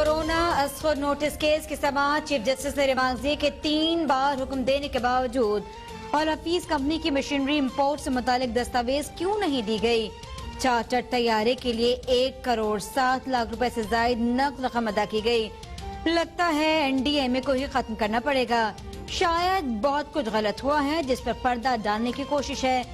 Corona Asghar notice case की समाअत chief justice ने remand दिए कि 3 बार हुक्म देने के बावजूद और हफीज कंपनी की मशीनरी इंपोर्ट से मुतालिक दस्तावेज क्यों नहीं दी गई। चार्टर तैयारी के लिए 1 करोड़ 7 लाख रुपए से जायद नकद रकम अदा की गई। लगता है एनडीएमए को ही खत्म करना पड़ेगा। शायद बहुत कुछ गलत हुआ है जिस पर पर्दा डालने की कोशिश है।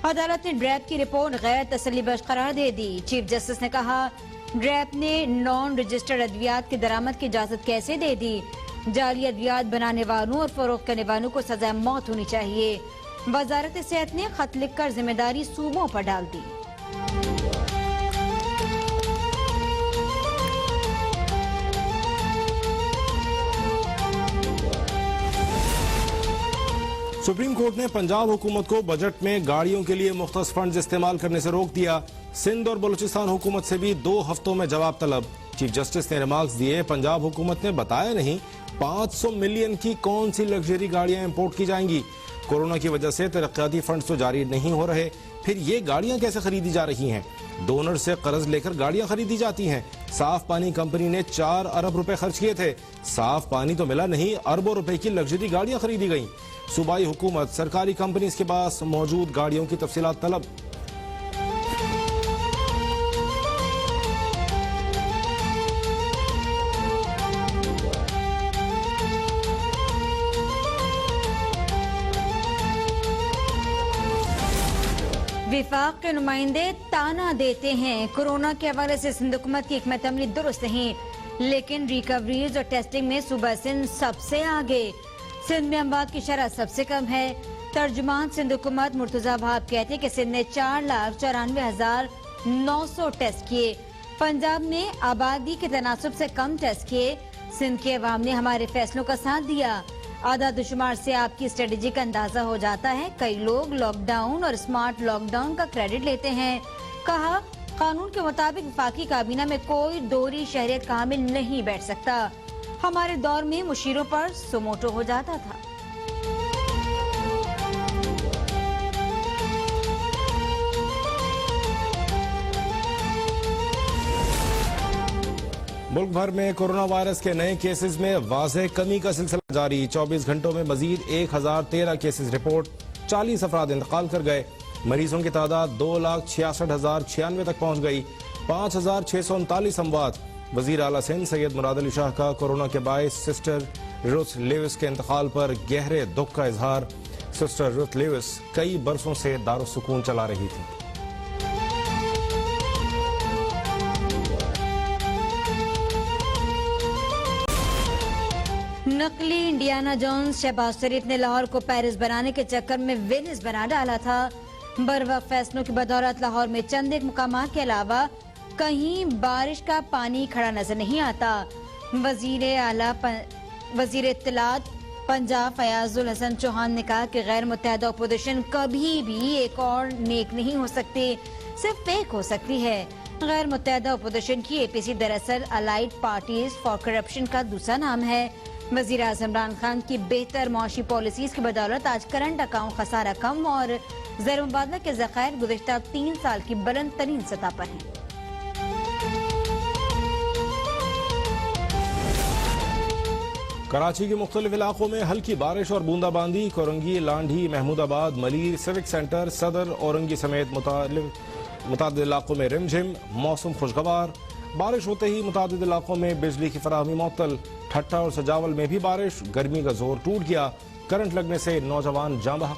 अदालत ने ड्रैप की रिपोर्ट गैर तसल्ली बख्श करार दे दी। चीफ जस्टिस ने कहा, ड्रैप ने नॉन रजिस्टर्ड अद्वियात की दरामद की इजाजत कैसे दे दी। जाली अद्वियात बनाने वालों और फरोख्त करने वालों को सजा मौत होनी चाहिए। वजारत सेहत ने खत लिखकर जिम्मेदारी सूबों पर डाल दी। सुप्रीम कोर्ट ने पंजाब हुकूमत को बजट में गाड़ियों के लिए मुख्तस फंड इस्तेमाल करने से रोक दिया। सिंध और बलूचिस्तान हुकूमत से भी 2 हफ्तों में जवाब तलब। चीफ जस्टिस ने रिमार्क्स दिए, पंजाब हुकूमत ने बताया नहीं 500 मिलियन की कौन सी लग्जरी गाड़ियां इंपोर्ट की जाएंगी। कोरोना की वजह से तरक्याती फंड तो जारी नहीं हो रहे, फिर ये गाड़ियां कैसे खरीदी जा रही हैं। डोनर से कर्ज लेकर गाड़ियां खरीदी जाती हैं। साफ पानी कंपनी ने 4 अरब रुपए खर्च किए थे, साफ पानी तो मिला नहीं, अरबों रुपए की लग्जरी गाड़ियां खरीदी गईं। सूबाई हुकूमत सरकारी कंपनीज के पास मौजूद गाड़ियों की तफसीलात तलब। विफाक के नुमाइंदे ताना देते हैं कोरोना के हवाले से सिंध हुकूमत की हिकमत अमली दुरुस्त नहीं, लेकिन रिकवरीज और टेस्टिंग में सूबा सिंध सबसे आगे। सिंध में अमवात की शरह सबसे कम है। तर्जुमान सिंध हुकूमत मुर्तजा वहाब कहते कि सिंध ने 4,94,900 टेस्ट किए। पंजाब ने आबादी के तनासुब से कम टेस्ट किए। सिंध के अवाम ने हमारे फैसलों का साथ दिया। आदाद शुमार से आपकी स्ट्रेटेजी का अंदाजा हो जाता है। कई लोग लॉकडाउन और स्मार्ट लॉकडाउन का क्रेडिट लेते हैं। कहा, कानून के मुताबिक वफाकी काबीना में कोई दोहरी शहरियत का हामिल नहीं बैठ सकता। हमारे दौर में मुशीरों पर सुमोटो हो जाता था। मुल्क भर में कोरोना वायरस के नए केसेस में वाज़ेह कमी का सिलसिला जारी। 24 घंटों में मजीद 1063 केसेस रिपोर्ट, 40 अफराद इंतकाल कर गए। मरीजों की तादाद 2,66,096 तक पहुंच गई। 5,639 अमवात। वजीर आला सिंध सैयद मुराद अली शाह का कोरोना के बायस सिस्टर रुथ लेविस के इंतकाल पर गहरे दुख का इजहार। सिस्टर रुथ लेविस कई बरसों से दारुल सुकून चला रही थी। नकली इंडियाना जोन्स शहबाज शरीफ ने लाहौर को पेरिस बनाने के चक्कर में वेनिस बना डाला था। बरवक्त फैसलों की बदौलत लाहौर में चंद एक मुकामात के अलावा कहीं बारिश का पानी खड़ा नजर नहीं आता। वजीर इत्तलात पंजाब फयाजुल हसन चौहान ने कहा कि गैर मुत्तहदा अपोजिशन कभी भी एक और नेक नहीं हो सकती, सिर्फ फेक हो सकती है। गैर मुत्तहदा अपोजिशन की एपीसी दरअसल अलाइड पार्टीज फॉर करप्शन का दूसरा नाम है। वजीर आज़म इमरान खान की बेहतर मुआशी पॉलिसीज की बदौलत आज करंट अकाउंट खसारा कम और ज़र मुबादला के ज़खायर गुज़िश्ता 3 साल की बुलंद तरीन सतह पर हैं। कराची के मुख्तलिफ इलाकों में हल्की बारिश और बूंदाबांदी। कोरंगी, लांढी, महमूदाबाद, मलीर, सिविक सेंटर, सदर, औरंगी समेत मुतादिद इलाकों में रिमझिम। मौसम खुशगवार। बारिश होते ही मुतादिद इलाकों में बिजली की फराहमी मुअत्तल। ठट्टा और सजावल में भी बारिश। गर्मी का जोर टूट गया। करंट लगने से नौजवान जान बहक।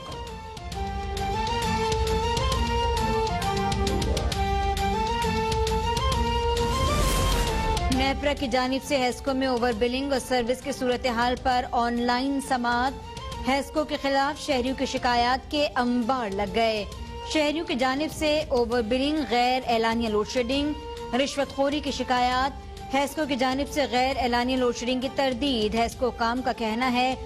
नेपरा की जानिब से हेस्को में ओवर बिलिंग और सर्विस की सूरत हाल पर ऑनलाइन समाअत। हेस्को के खिलाफ शहरियों की शिकायत के अंबार लग गए। शहरियों की जानिब से ओवर बिलिंग, गैर एलानिया लोड शेडिंग, रिश्वतखोरी की शिकायत। हेस्को की जानिब से गैर एलानिया लोड शेडिंग की तरदीद। हेस्को काम का कहना है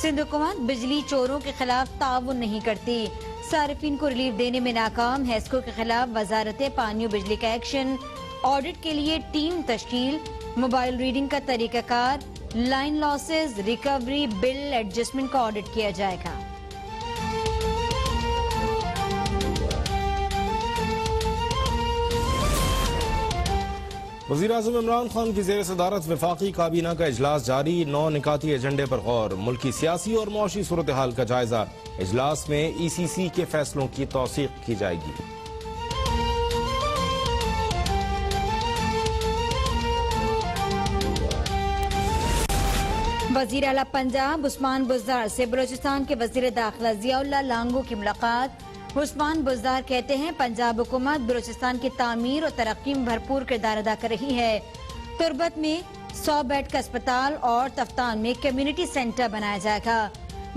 सिंध हुकूमत बिजली चोरों के खिलाफ ताउन नहीं करती। सारिफिन को रिलीफ देने में नाकाम। हेस्को के खिलाफ वजारत पानी और बिजली का एक्शन। ऑडिट के लिए टीम तश्कील। मोबाइल रीडिंग का तरीकाकार। Line losses, recovery, bill adjustment का ऑडिट किया जाएगा। वज़ीर-ए-आज़म इमरान खान की ज़ेर सदारत वफाकी काबीना का इजलास जारी। 9 निकाती एजेंडे पर गौर, मुल्की सियासी और मुआशी सूरत हाल का जायजा। इजलास में ECC के फैसलों की तौसीक की जाएगी। वज़ीर आला पंजाब उस्मान बुज़दार से बलूचिस्तान के वज़ीर दाखिला ज़ियाउल्लाह लांगो की मुलाकात। उस्मान बुज़दार कहते हैं पंजाब हुकूमत बलूचिस्तान की तामीर और तरक्की में भरपूर किरदार अदा कर रही है। तुरबत में 100 बेड का अस्पताल और तफ्तान में कम्युनिटी सेंटर बनाया जाएगा।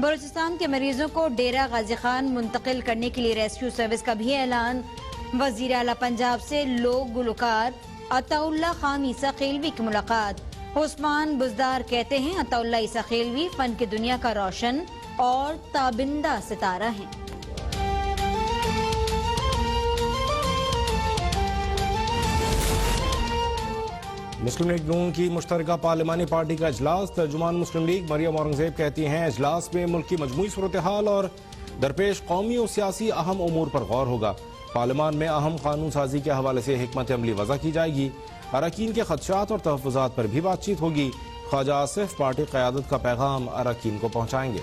बलूचिस्तान के मरीजों को डेरा गाजी खान मुंतकिल करने के लिए रेस्क्यू सर्विस का भी ऐलान। वज़ीर आला पंजाब से लोक गुलकार अताउल्लाह खान ईसा खेलवी की मुलाकात। उस्मान बुज़दार कहते हैं अताउल्लाह ईसा खेलवी फन की दुनिया का रोशन और ताबिंदा सितारा हैं। मुस्लिम लीग नून की मुश्तरका पार्लिमानी पार्टी का इजलास। तर्जुमान मुस्लिम लीग मरियम औरंगजेब कहती हैं इजलास में मुल्क की मजमूई सूरत हाल और दरपेश कौमी और सियासी अहम उमूर पर गौर होगा। पार्लियामान में अहम कानून साजी के हवाले से हिकमत अमली वज़ा की जाएगी। अरकान के खदशात और तहफ़्फ़ुज़ात पर भी बातचीत होगी। ख्वाजा आसिफ पार्टी क़यादत का पैगाम अरकान को पहुँचाएंगे।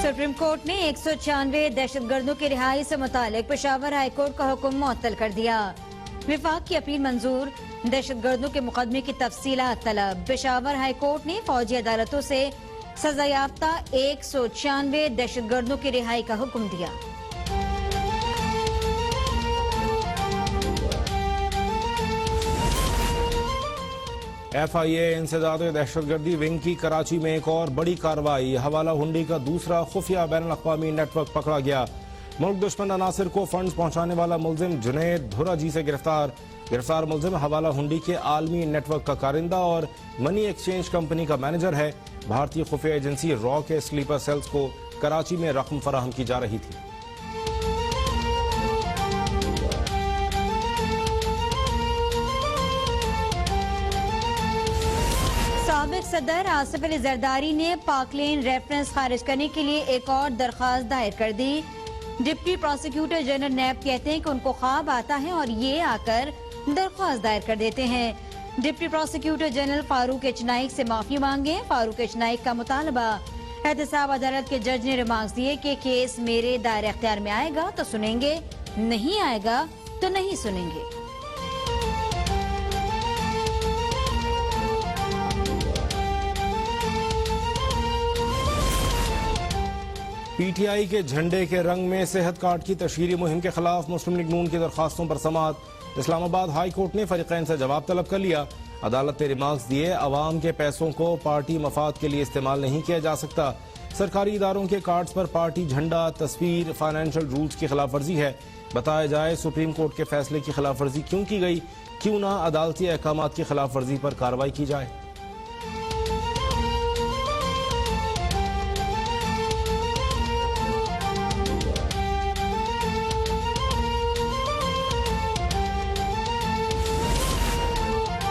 सुप्रीम कोर्ट ने 196 दहशतगर्दों की रिहाई से मुतालिक पेशावर हाई कोर्ट का हुक्म मुअत्तल कर दिया। विफाक की अपील मंजूर, दहशतगर्दों के मुकदमे की तफसीलात तलब। पेशावर हाई कोर्ट ने फौजी अदालतों से सजायाफ्ता 196 दहशतगर्दों की रिहाई का हुक्म दिया। FIA इंसदाद दहशतगर्दी विंग की कराची में एक और बड़ी कार्रवाई। हवाला हुंडी का दूसरा खुफिया बैनुल अक़वामी नेटवर्क पकड़ा गया। मुल्क दुश्मन अनासिर को फंड्स पहुंचाने वाला मुलजिम जुनैद धुराजी से गिरफ्तार मुलजिम हवाला हुंडी के आलमी नेटवर्क का कारिंदा और मनी एक्सचेंज कंपनी का मैनेजर है। भारतीय खुफिया एजेंसी रॉ के स्लीपर सेल्स को कराची में रकम फराहम की जा रही थी। साबिक सदर आसिफ अली जरदारी ने पाकलेन रेफरेंस खारिज करने के लिए एक और दरखास्त दायर कर दी। डिप्टी प्रोसिक्यूटर जनरल नैब कहते हैं कि उनको ख्वाब आता है और ये आकर दरख्वास्त दायर कर देते हैं। Deputy prosecutor general Farooq H Naik से माफी मांगे। फारूक एच नाइक का मुतालबा, एहतसाब अदालत के जज ने रिमार्क्स दिए कि केस मेरे दायरे अख्तियार में आएगा तो सुनेंगे, नहीं आएगा तो नहीं सुनेंगे। PTI के झंडे के रंग में सेहत कार्ड की तशहीरी मुहिम के खिलाफ मुस्लिम लीग नून की दरखास्तों पर समाअत। इस्लामाबाद हाई कोर्ट ने फरीकैन से जवाब तलब कर लिया। अदालत ने रिमार्क्स दिए, अवाम के पैसों को पार्टी मफाद के लिए इस्तेमाल नहीं किया जा सकता। सरकारी इदारों के कार्ड्स पर पार्टी झंडा, तस्वीर, फाइनेंशियल रूल्स की खिलाफ वर्जी है। बताया जाए सुप्रीम कोर्ट के फैसले की खिलाफ वर्जी क्यों की गई, क्यों ना अदालती अहकामात की खिलाफ वर्जी पर कार्रवाई की जाए।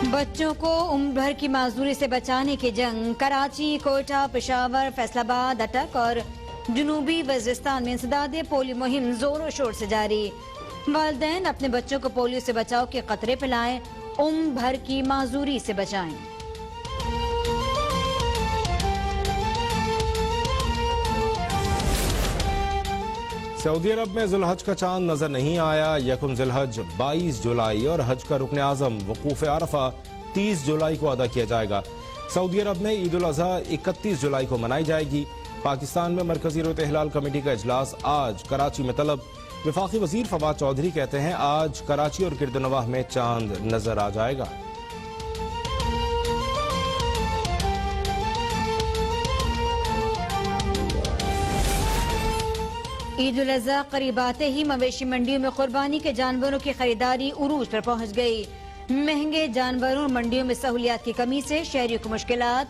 बच्चों को उम्र भर की माजूरी से बचाने की जंग। कराची, कोयटा, पेशावर, फैसलाबाद, अटक और जनूबी वज़ीरिस्तान में इंसदाद पोलियो मुहिम जोरों शोर से जारी। वालिदैन अपने बच्चों को पोलियो से बचाव के खतरे पिलाएं, उम्र भर की माजूरी से बचाएं। सऊदी अरब में जुलहज का चांद नजर नहीं आया। यकुम जुलहज 22 जुलाई और हज का रुकन आजम वकूफ अरफा 30 जुलाई को अदा किया जाएगा। सऊदी अरब में ईद उल अज़हा 31 जुलाई को मनाई जाएगी। पाकिस्तान में मरकजी रोत-ए-हिलाल कमेटी का इजलास आज कराची में तलब। वफाकी वजीर फवाद चौधरी कहते हैं आज कराची और किरदनवाह में चांद नजर आ जाएगा। ईद उल अज़हा करीब आते ही मवेशी मंडियों में कुर्बानी के जानवरों की खरीदारी उरूज पर पहुंच गई। महंगे जानवरों और मंडियों में सहूलियात की कमी से शहरियों को मुश्किलात।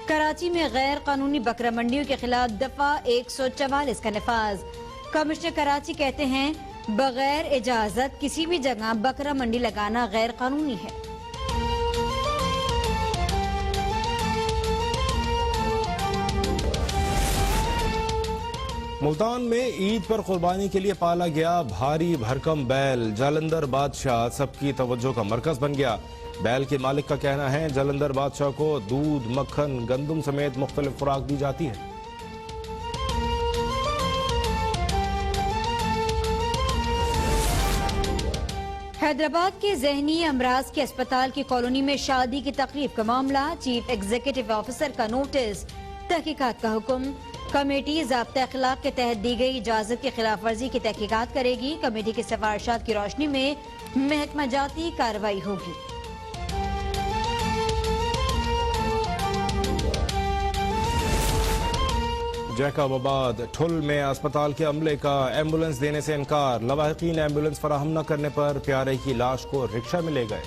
कराची में गैर कानूनी बकरा मंडियों के खिलाफ दफा 144 का नफाज। कमिश्नर कराची कहते हैं बगैर इजाजत किसी भी जगह बकरा मंडी लगाना गैर कानूनी है। मुल्तान में ईद पर कुर्बानी के लिए पाला गया भारी भरकम बैल जालंधर बादशाह सबकी तवज्जो का मरकज बन गया। बैल के मालिक का कहना है जालंधर बादशाह को दूध, मक्खन, गंदुम समेत मुख्तलिफ खुराक दी जाती है। हैदराबाद के ज़हनी अमराज के अस्पताल की कॉलोनी में शादी की तकरीब का मामला, चीफ एग्जीक्यूटिव ऑफिसर का नोटिस, तहकीकात का हुक्म। कमेटी ज़ाब्ता अखलाक के तहत दी गई इजाजत की खिलाफ वर्जी की तहकीकात करेगी। कमेटी की सिफारिशात की रोशनी में महकमा जाती कार्रवाई होगी। जैकबाबाद ठुल में अस्पताल के अमले का एम्बुलेंस देने से इनकार। लवाहिकीन एम्बुलेंस फराहम न करने पर प्यारे की लाश को रिक्शा में ले गए।